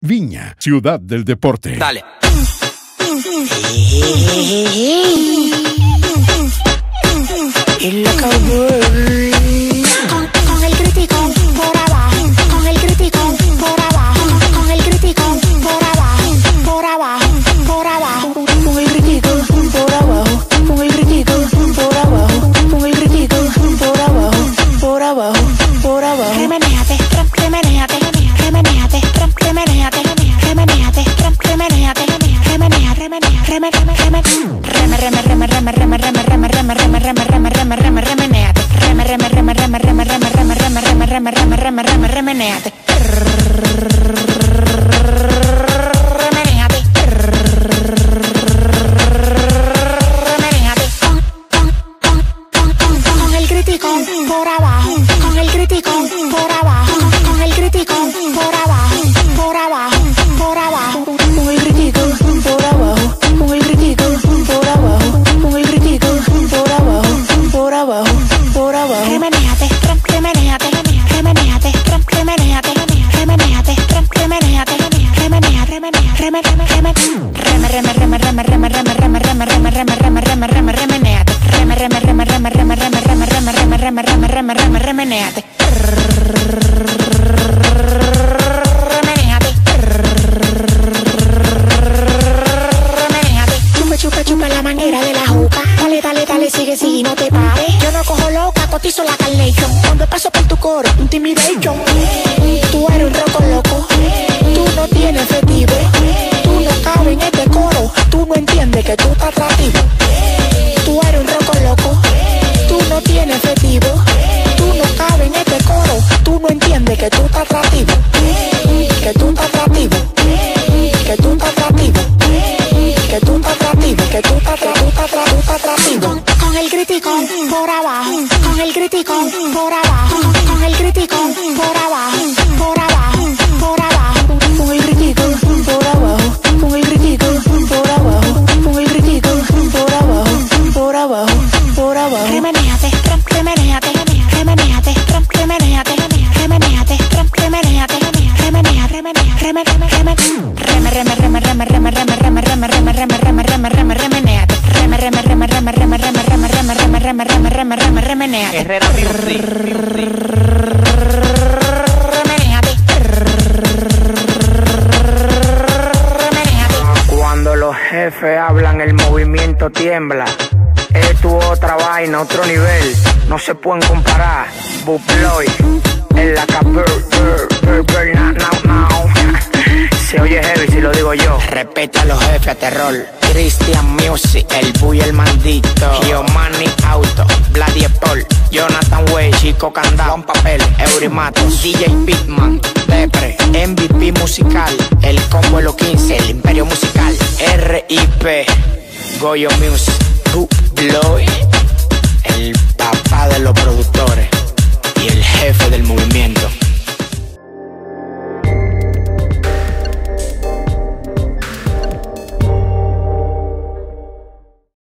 Viña, ciudad del deporte. Dale. Con el crítico por abajo, con el crítico por abajo, con el crítico por abajo, por abajo, por abajo, con el crítico por abajo, con el crítico por abajo, con el crítico por abajo, por abajo, por abajo. Remenéate, remenéate, remenéate, remenéate, remenéate, remenéate, remenéate. Con el crítico por abajo, con el crítico por abajo, con el crítico por abajo, por abajo, por abajo, con el crítico por abajo, con el crítico por abajo, con el crítico por abajo, por abajo, por abajo. Remenéate, remenéate, remenéate, remenéate, remenéate, remenéate, remenéate. Chupa, chupa la manguera de la juca. Dale, dale, dale, sigue, sigue, no te pares. Yo no cojo loca, cotizo la Carnation. Cuando paso por tu coro, intimidation. Tú eres un roco loco. Tú no tienes efectivo. Tú no cabes en este coro. Tú no entiendes que tú estás atractivo. Tú eres un roco loco. Tú no tienes efectivo. Tú no cabes en este coro. Tú no entiendes que tú estás atractivo. Que tú estás atractivo. Que tú estás atractivo. Que tú estás atractivo. Que tú estás atractivo. Con el crítico por abajo. Con el crítico por abajo. Con el crítico por abajo. Por abajo. Por abajo. Con el crítico por abajo. Con el crítico por abajo. Con el crítico por abajo. Por abajo. Por abajo. Remenéate, remenéate, remenéate, remenéate, remenéate, remenéate, remenéate. Herrera Music. Cuando los jefes hablan, el movimiento tiembla. Es tu otra vaina, otro nivel. No se pueden comparar. Buploy en la now. Se oye heavy si lo digo yo. Respeta a los jefes a terror. Christian Music, el Buy el Mandito, Giovanni Auto, Vladi Paul, Jonathan Way, Chico Candao, Juan Papel, Eurimatos, DJ Pitman, Depre, MVP musical, el Combo de los 15, el Imperio Musical, RIP, Goyo Music, Bloy.